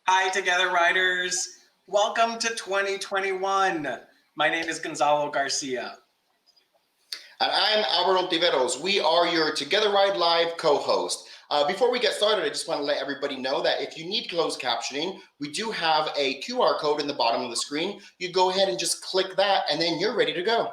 Hi, Together Riders. Welcome to 2021. My name is Gonzalo Garcia. And I'm Albert Ontiveros. We are your TogetheRide Live co-host. Before we get started, I just want to let everybody know that if you need closed captioning, we do have a QR code in the bottom of the screen. You go ahead and just click that, and then you're ready to go.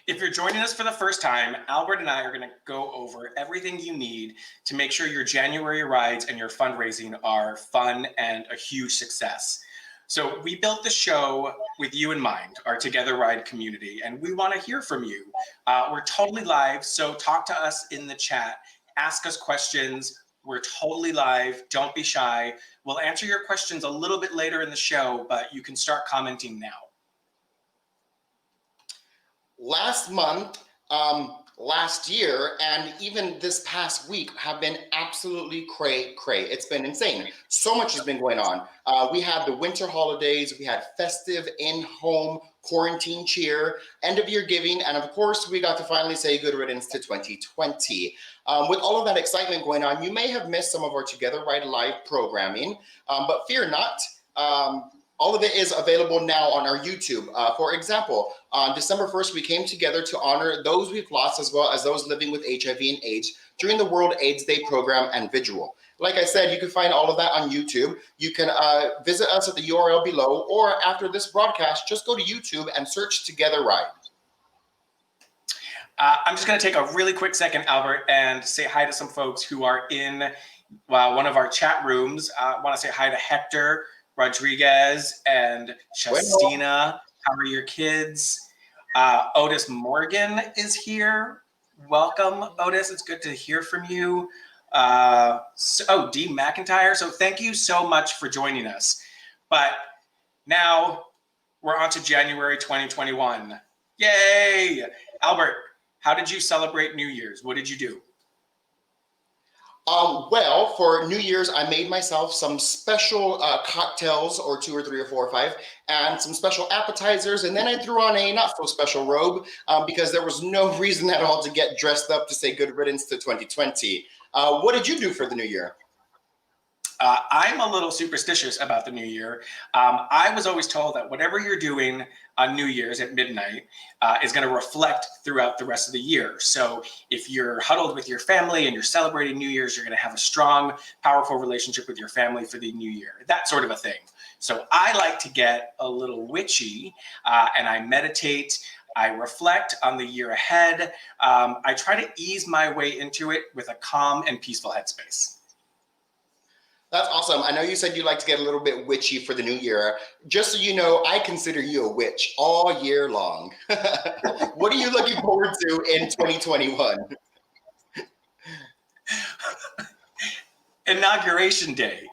If you're joining us for the first time, Albert and I are going to go over everything you need to make sure your January rides and your fundraising are fun and a huge success. So we built the show with you in mind, our Together Ride community, and we want to hear from you. We're totally live, so talk to us in the chat. Ask us questions. We're totally live. Don't be shy. We'll answer your questions a little bit later in the show, but you can start commenting now. Last month, last year, and even this past week have been absolutely cray. It's been insane. So much has been going on. We had the winter holidays, we had festive in-home quarantine cheer, end of year giving, and of course, we got to finally say good riddance to 2020. With all of that excitement going on, you may have missed some of our Together Ride Live programming, but fear not. All of it is available now on our YouTube. For example, on December 1st, we came together to honor those we've lost as well as those living with HIV and AIDS during the World AIDS Day program and vigil. Like I said, you can find all of that on YouTube. You can visit us at the URL below, or after this broadcast, just go to YouTube and search Together Ride. I'm just going to take a really quick second, Albert, and say hi to some folks who are in one of our chat rooms. I want to say hi to Hector Rodriguez and Shastina. How are your kids? Otis Morgan is here. Welcome, Otis. It's good to hear from you. D. McIntyre. So thank you so much for joining us. But now we're on to January 2021. Yay! Albert, how did you celebrate New Year's? What did you do? Well, for New Year's, I made myself some special cocktails, or 2 or 3 or 4 or 5, and some special appetizers. And then I threw on a not so special robe because there was no reason at all to get dressed up to say good riddance to 2020. What did you do for the New Year? I'm a little superstitious about the New Year. I was always told that whatever you're doing on New Year's at midnight is going to reflect throughout the rest of the year. So if you're huddled with your family and you're celebrating New Year's, you're going to have a strong, powerful relationship with your family for the New Year, that sort of a thing. So I like to get a little witchy and I meditate. I reflect on the year ahead. I try to ease my way into it with a calm and peaceful headspace. That's awesome. I know you said you like to get a little bit witchy for the new year. Just so you know, I consider you a witch all year long. What are you looking forward to in 2021? Inauguration Day.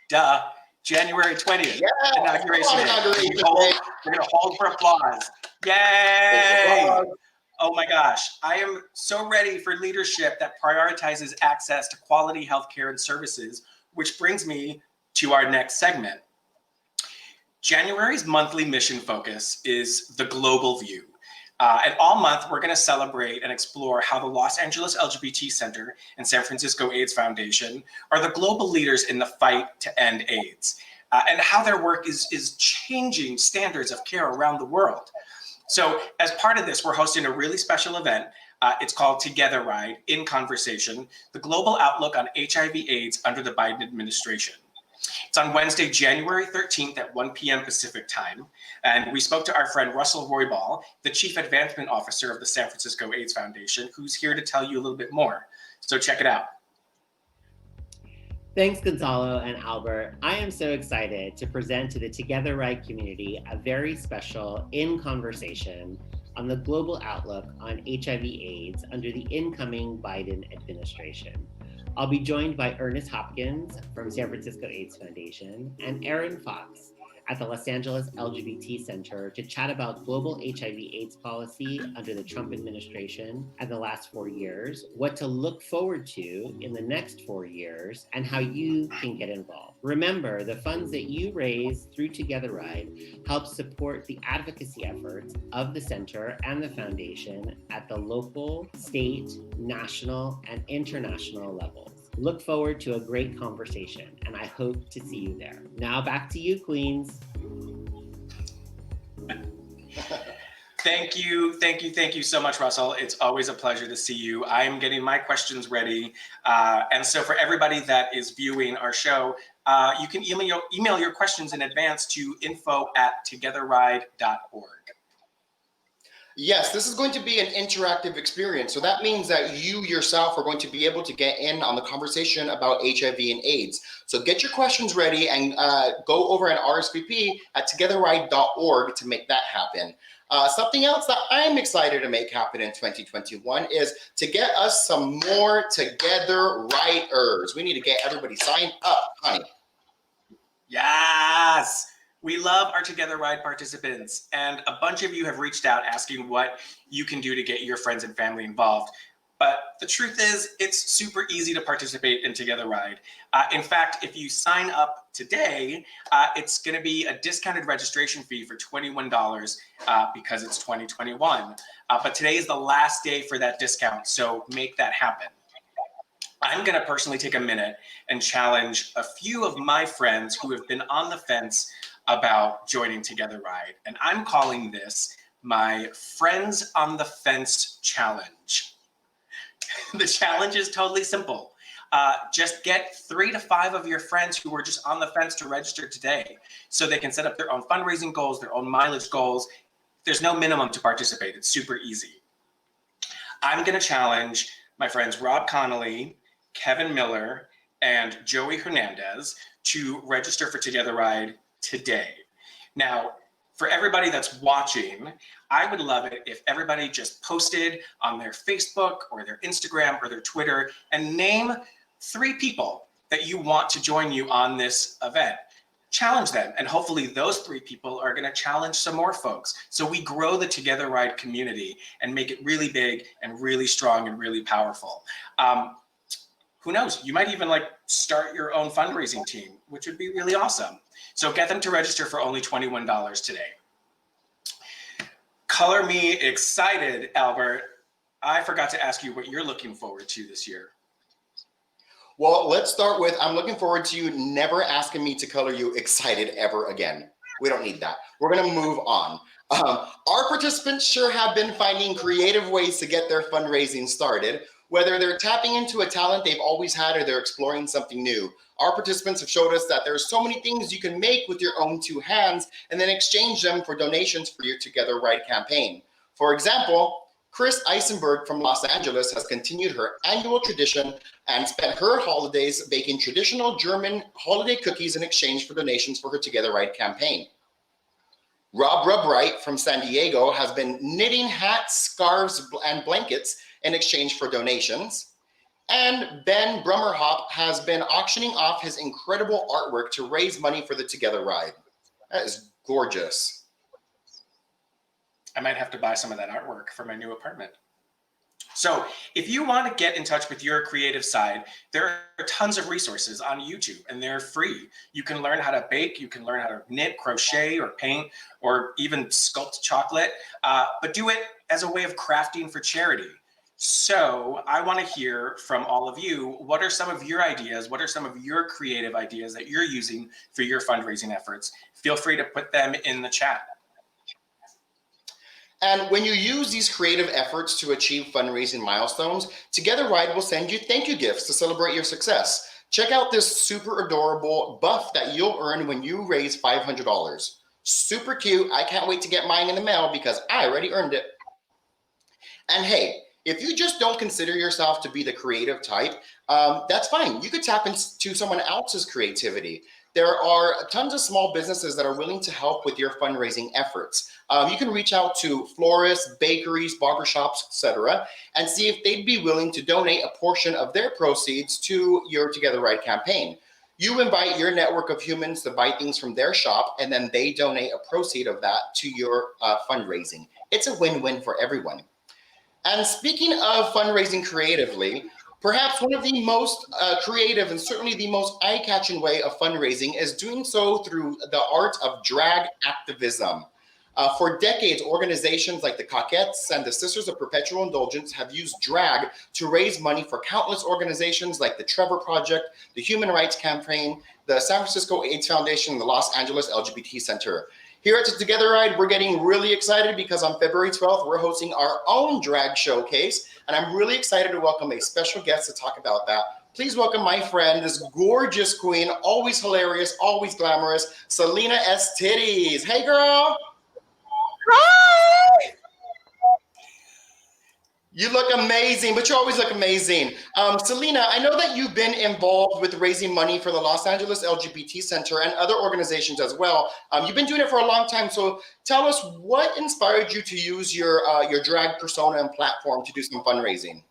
Duh. January 20th. Yeah, Inauguration Day. We're going to hold for applause. Yay! Oh my gosh. I am so ready for leadership that prioritizes access to quality healthcare and services, which brings me to our next segment. January's monthly mission focus is the global view. And all month, we're going to celebrate and explore how the Los Angeles LGBT Center and San Francisco AIDS Foundation are the global leaders in the fight to end AIDS, and how their work is changing standards of care around the world. So as part of this, we're hosting a really special event. It's called Together Ride, In Conversation, the global outlook on HIV/AIDS under the Biden administration. It's on Wednesday, January 13th at 1 p.m. Pacific time. And we spoke to our friend Russell Roybal, the Chief Advancement Officer of the San Francisco AIDS Foundation, who's here to tell you a little bit more. So check it out. Thanks, Gonzalo and Albert. I am so excited to present to the Together Ride community a very special In Conversation on the global outlook on HIV/AIDS under the incoming Biden administration. I'll be joined by Ernest Hopkins from San Francisco AIDS Foundation and Aaron Fox at the Los Angeles LGBT Center to chat about global HIV/AIDS policy under the Trump administration and the last 4 years, what to look forward to in the next 4 years, and how you can get involved. Remember, the funds that you raise through Together Ride help support the advocacy efforts of the center and the foundation at the local, state, national, and international levels. Look forward to a great conversation, and I hope to see you there. Now back to you, Queens. Thank you so much, Russell. It's always a pleasure to see you. I am getting my questions ready. And so for everybody that is viewing our show, you can email your questions in advance to info@TogetheRide.org. Yes, this is going to be an interactive experience. So that means that you yourself are going to be able to get in on the conversation about HIV and AIDS. So get your questions ready and go over and RSVP at TogetheRide.org to make that happen. Something else that I'm excited to make happen in 2021 is to get us some more Together Riders. We need to get everybody signed up, honey. Yes! We love our Together Ride participants, and a bunch of you have reached out asking what you can do to get your friends and family involved. But the truth is, it's super easy to participate in Together Ride. In fact, if you sign up today, it's going to be a discounted registration fee for $21 because it's 2021. But today is the last day for that discount, so make that happen. I'm going to personally take a minute and challenge a few of my friends who have been on the fence about joining Together Ride. And I'm calling this my Friends on the Fence Challenge. The challenge is totally simple. Just get 3 to 5 of your friends who are just on the fence to register today so they can set up their own fundraising goals, their own mileage goals. There's no minimum to participate. It's super easy. I'm going to challenge my friends Rob Connolly, Kevin Miller, and Joey Hernandez to register for Together Ride today. Now, for everybody that's watching, I would love it if everybody just posted on their Facebook or their Instagram or their Twitter and name 3 people that you want to join you on this event. Challenge them, and hopefully those 3 people are going to challenge some more folks. So we grow the Together Ride community and make it really big and really strong and really powerful. Who knows? You might even start your own fundraising team, which would be really awesome. So get them to register for only $21 today. Color me excited, Albert. I forgot to ask you what you're looking forward to this year. Well, let's start with, I'm looking forward to you never asking me to color you excited ever again. We don't need that. We're going to move on. Our participants sure have been finding creative ways to get their fundraising started, whether they're tapping into a talent they've always had or they're exploring something new. Our participants have showed us that there's so many things you can make with your own 2 hands and then exchange them for donations for your Together Ride campaign. For example, Chris Eisenberg from Los Angeles has continued her annual tradition and spent her holidays baking traditional German holiday cookies in exchange for donations for her Together Ride campaign. Rob Rubright from San Diego has been knitting hats, scarves, and blankets in exchange for donations. And Ben Brummerhop has been auctioning off his incredible artwork to raise money for the Together Ride. That is gorgeous. I might have to buy some of that artwork for my new apartment. So if you want to get in touch with your creative side, there are tons of resources on YouTube and they're free. You can learn how to bake, you can learn how to knit, crochet, or paint, or even sculpt chocolate, but do it as a way of crafting for charity. So I want to hear from all of you, what are some of your ideas? What are some of your creative ideas that you're using for your fundraising efforts? Feel free to put them in the chat. And when you use these creative efforts to achieve fundraising milestones, Together Ride will send you thank you gifts to celebrate your success. Check out this super adorable buff that you'll earn when you raise $500. Super cute. I can't wait to get mine in the mail because I already earned it. And hey, if you just don't consider yourself to be the creative type, that's fine. You could tap into someone else's creativity. There are tons of small businesses that are willing to help with your fundraising efforts. You can reach out to florists, bakeries, barbershops, etc., and see if they'd be willing to donate a portion of their proceeds to your Together Ride campaign. You invite your network of humans to buy things from their shop, and then they donate a proceed of that to your fundraising. It's a win-win for everyone. And speaking of fundraising creatively, perhaps one of the most creative and certainly the most eye-catching way of fundraising is doing so through the art of drag activism. For decades, organizations like the Coquettes and the Sisters of Perpetual Indulgence have used drag to raise money for countless organizations like the Trevor Project, the Human Rights Campaign, the San Francisco AIDS Foundation, and the Los Angeles LGBT Center. Here at TogetheRide, we're getting really excited because on February 12th, we're hosting our own drag showcase, and I'm really excited to welcome a special guest to talk about that. Please welcome my friend, this gorgeous queen, always hilarious, always glamorous, Salina EsTitties. Hey, girl. Hi! You look amazing, but you always look amazing. Salina, I know that you've been involved with raising money for the Los Angeles LGBT Center and other organizations as well. You've been doing it for a long time. So tell us what inspired you to use your drag persona and platform to do some fundraising.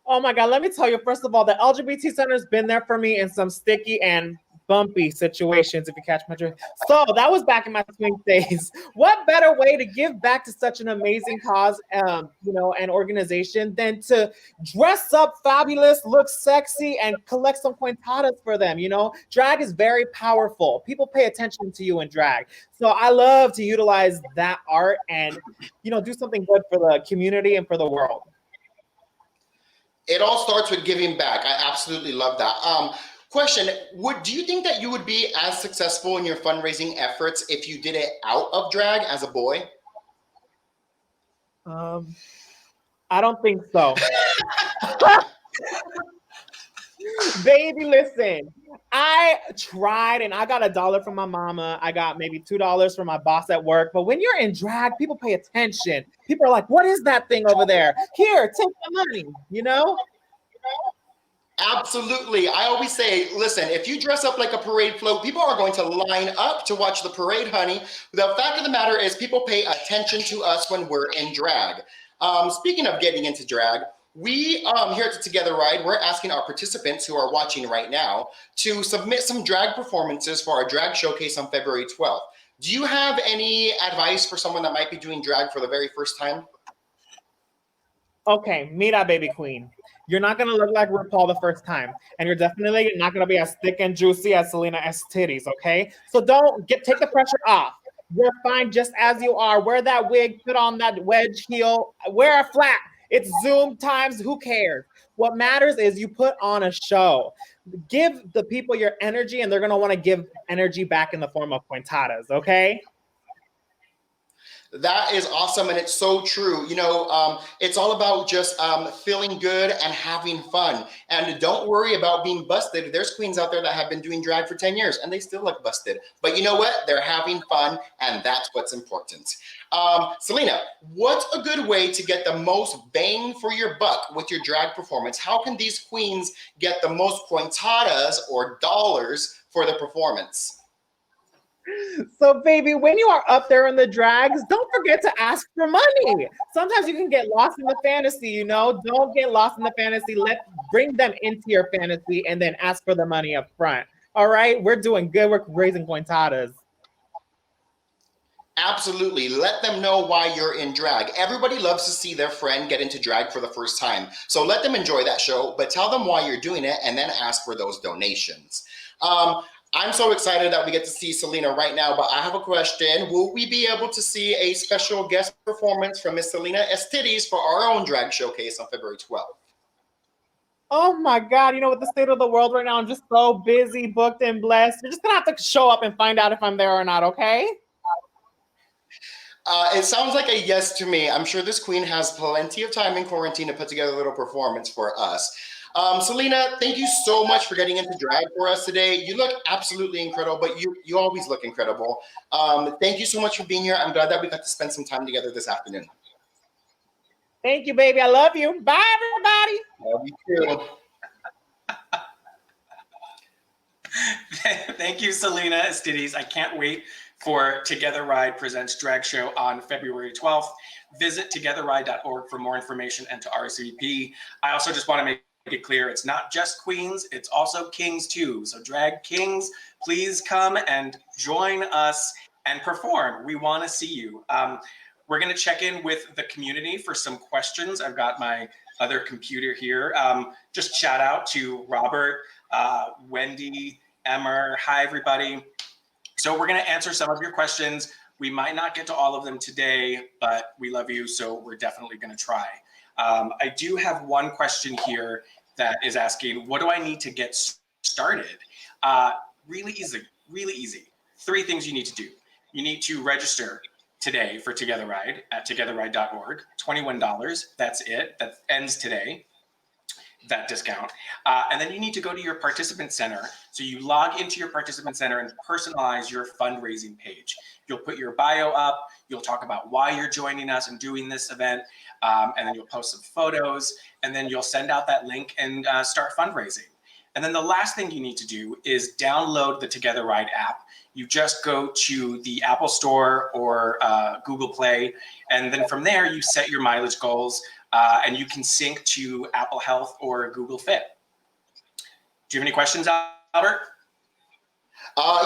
Oh my God, let me tell you, first of all, the LGBT Center's been there for me in some sticky and bumpy situations, if you catch my drift. So that was back in my swing days. What better way to give back to such an amazing cause, and organization than to dress up fabulous, look sexy, and collect some pointadas for them. Drag is very powerful. People pay attention to you in drag. So I love to utilize that art and, do something good for the community and for the world. It all starts with giving back. I absolutely love that. Question, do you think that you would be as successful in your fundraising efforts if you did it out of drag as a boy? I don't think so. Baby, listen, I tried and I got $1 from my mama. I got maybe $2 from my boss at work. But when you're in drag, people pay attention. People are like, what is that thing over there? Here, take the money, Absolutely. I always say, listen, if you dress up like a parade float, people are going to line up to watch the parade, honey. The fact of the matter is people pay attention to us when we're in drag. Speaking of getting into drag, we here at TogetheRide, we're asking our participants who are watching right now to submit some drag performances for our drag showcase on February 12th. Do you have any advice for someone that might be doing drag for the very first time? Okay, mira, baby queen. You're not going to look like RuPaul the first time. And you're definitely not going to be as thick and juicy as Salina EsTitties, okay? So take the pressure off. You're fine just as you are. Wear that wig, put on that wedge heel, wear a flat. It's Zoom times, who cares? What matters is you put on a show. Give the people your energy, and they're going to want to give energy back in the form of pointadas, okay? That is awesome, and it's so true. It's all about just feeling good and having fun. And don't worry about being busted. There's queens out there that have been doing drag for 10 years, and they still look busted. But you know what? They're having fun, and that's what's important. Salina, what's a good way to get the most bang for your buck with your drag performance? How can these queens get the most pointadas or dollars for the performance? So, baby, when you are up there in the drags, don't forget to ask for money. Sometimes you can get lost in the fantasy, Don't get lost in the fantasy. Bring them into your fantasy and then ask for the money up front. All right? We're doing good. We're raising pointadas. Absolutely. Let them know why you're in drag. Everybody loves to see their friend get into drag for the first time. So let them enjoy that show, but tell them why you're doing it and then ask for those donations. I'm so excited that we get to see Salina right now, but I have a question. Will we be able to see a special guest performance from Miss Salina EsTitties for our own drag showcase on February 12th? Oh my God, with the state of the world right now, I'm just so busy, booked, and blessed. You're just going to have to show up and find out if I'm there or not, okay? It sounds like a yes to me. I'm sure this queen has plenty of time in quarantine to put together a little performance for us. Salina, thank you so much for getting into drag for us today. You look absolutely incredible, but you always look incredible. Thank you so much for being here. I'm glad that we got to spend some time together this afternoon. Thank you, baby. I love you. Bye, everybody. Love you too. Thank you, Salina EsTitties. I can't wait for TogetheRide Presents Drag Show on February 12th. Visit TogetheRide.org for more information and to RSVP. I also just want to make it clear, it's not just queens, it's also kings too. So drag kings, please come and join us and perform. We want to see you. We're going to check in with the community for some questions. I've got my other computer here. Just shout out to Robert, Wendy, Emmer. Hi, everybody. So we're going to answer some of your questions. We might not get to all of them today, but we love you, so we're definitely going to try. I do have one question here that is asking, what do I need to get started? Really easy. 3 things you need to do. You need to register today for TogetheRide at TogetheRide.org. $21, that's it. That ends today, that discount. And then you need to go to your participant center. So you log into your participant center and personalize your fundraising page. You'll put your bio up, you'll talk about why you're joining us and doing this event, and then you'll post some photos, and then you'll send out that link and start fundraising. And then the last thing you need to do is download the TogetheRide app. You just go to the Apple Store or Google Play, and then from there you set your mileage goals, and you can sync to Apple Health or Google Fit. Do you have any questions, Albert?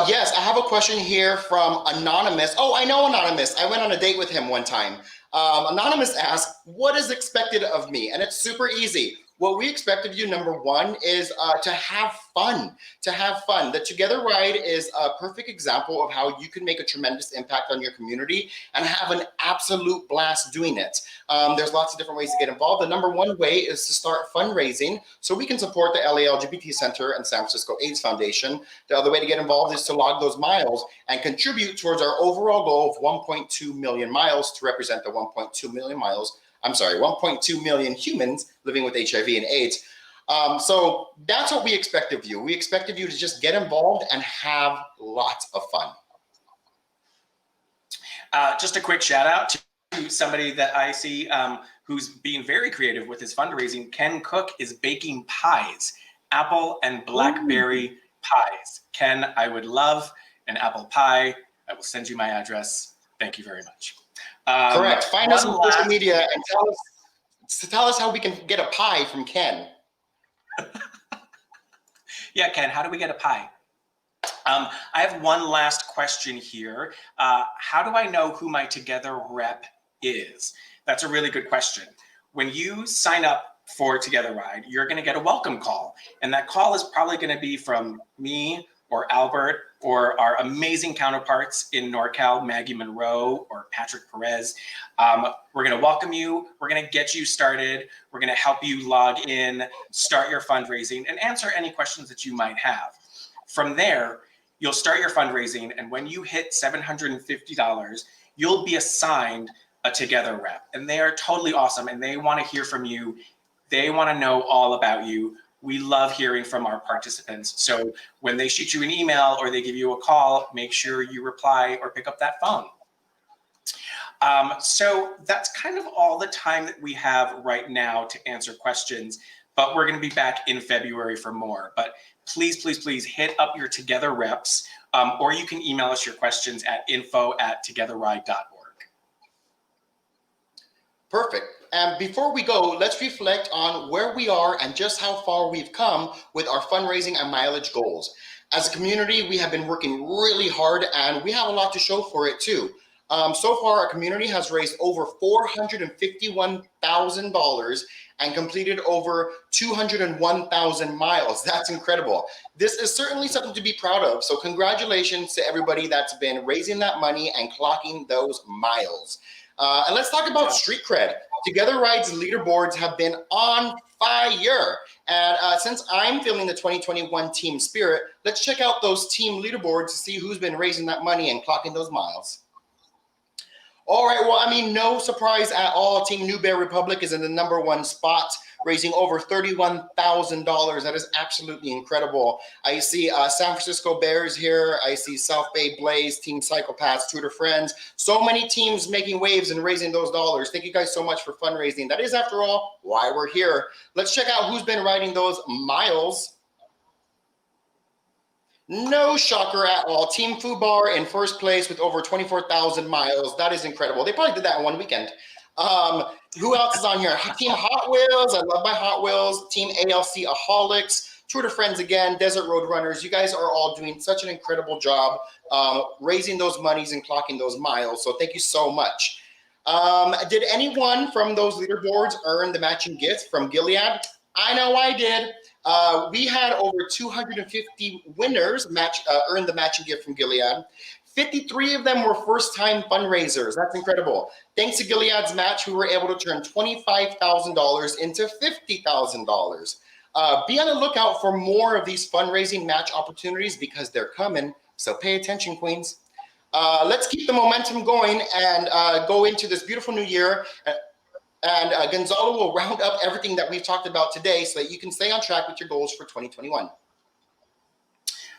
Yes, I have a question here from Anonymous. Oh, I know Anonymous. I went on a date with him one time. Anonymous asked, what is expected of me? And it's super easy. What we expect of you, number one, is to have fun. The TogetheRide is a perfect example of how you can make a tremendous impact on your community and have an absolute blast doing it. There's lots of different ways to get involved. The number one way is to start fundraising so we can support the LA LGBT Center and San Francisco AIDS Foundation. The other way to get involved is to log those miles and contribute towards our overall goal of 1.2 million miles to represent the 1.2 million humans living with HIV and AIDS. So that's what we expect of you. We expect of you to just get involved and have lots of fun. Just a quick shout out to somebody that I see who's being very creative with his fundraising. Ken Cook is baking pies, apple and blackberry pies. Ken, I would love an apple pie. I will send you my address. Thank you very much. Correct. Find us on social media and tell us how we can get a pie from Ken. Yeah, Ken, how do we get a pie? I have one last question here. How do I know who my Together rep is? That's a really good question. When you sign up for TogetheRide, you're going to get a welcome call. And that call is probably going to be from me or Albert or our amazing counterparts in NorCal, Maggie Monroe or Patrick Perez. We're going to welcome you. We're going to get you started. We're going to help you log in, start your fundraising, and answer any questions that you might have. From there, you'll start your fundraising, and when you hit $750, you'll be assigned a Together rep. And they are totally awesome, and they want to hear from you. They want to know all about you. We love hearing from our participants. So when they shoot you an email or they give you a call, make sure you reply or pick up that phone. So that's kind of all the time that we have right now to answer questions, but we're going to be back in February for more. But please, please, please hit up your Together reps, or you can email us your questions at info@togethernide.org. Perfect. And before we go, let's reflect on where we are and just how far we've come with our fundraising and mileage goals. As a community, we have been working really hard and we have a lot to show for it too. So far, our community has raised over $451,000 and completed over 201,000 miles. That's incredible. This is certainly something to be proud of. So congratulations to everybody that's been raising that money and clocking those miles. And let's talk about street cred. TogetheRide's leaderboards have been on fire. And since I'm feeling the 2021 team spirit, let's check out those team leaderboards to see who's been raising that money and clocking those miles. All right, well, I mean, no surprise at all. Team New Bear Republic is in the #1 spot, raising over $31,000. That is absolutely incredible. I see San Francisco Bears here. I see South Bay Blaze, Team Psychopaths, Tutor Friends. So many teams making waves and raising those dollars. Thank you guys so much for fundraising. That is, after all, why we're here. Let's check out who's been riding those miles. No shocker at all. Team Foo Bar in first place with over 24,000 miles. That is incredible. They probably did that in one weekend. Who else is on here? Team Hot Wheels. I love my Hot Wheels. Team ALC Aholics. Tour de Friends again. Desert Road Runners. You guys are all doing such an incredible job raising those monies and clocking those miles. So thank you so much. Did anyone from those leaderboards earn the matching gift from Gilead? I know I did. We had over 250 winners earn the matching gift from Gilead. 53 of them were first-time fundraisers. That's incredible. Thanks to Gilead's match, we were able to turn $25,000 into $50,000. Be on the lookout for more of these fundraising match opportunities because they're coming. So pay attention, queens. Let's keep the momentum going and go into this beautiful new year. And Gonzalo will round up everything that we've talked about today so that you can stay on track with your goals for 2021.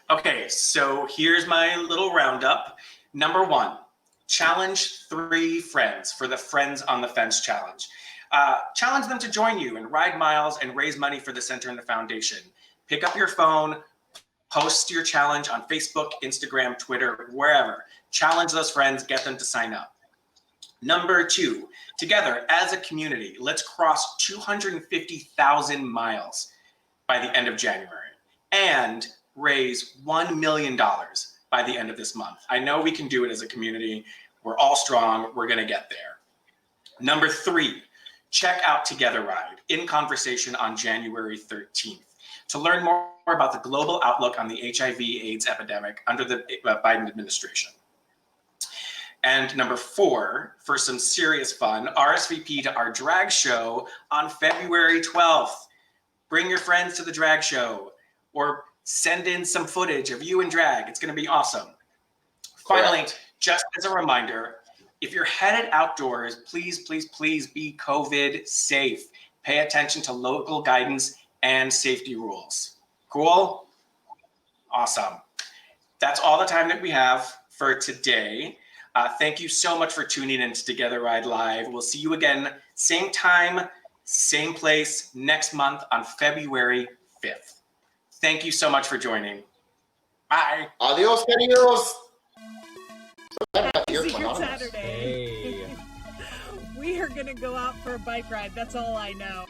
Okay, so here's my little roundup. Number 1, challenge 3 friends for the Friends on the Fence challenge. Challenge them to join you and ride miles and raise money for the center and the foundation. Pick up your phone, post your challenge on Facebook, Instagram, Twitter, wherever. Challenge those friends, get them to sign up. Number 2, together as a community, let's cross 250,000 miles by the end of January and raise $1 million by the end of this month. I know we can do it as a community. We're all strong. We're going to get there. Number 3, check out TogetheRide in conversation on January 13th to learn more about the global outlook on the HIV/AIDS epidemic under the Biden administration. And number 4, for some serious fun, RSVP to our drag show on February 12th. Bring your friends to the drag show or send in some footage of you in drag. It's going to be awesome. Finally, just as a reminder, if you're headed outdoors, please, please, please be COVID safe. Pay attention to local guidance and safety rules. Cool? Awesome. That's all the time that we have for today. Thank you so much for tuning in to TogetheRide Live. We'll see you again, same time, same place next month on February 5th. Thank you so much for joining. Bye. Adios, queridos. Secret Saturday. Hey. We are going to go out for a bike ride. That's all I know.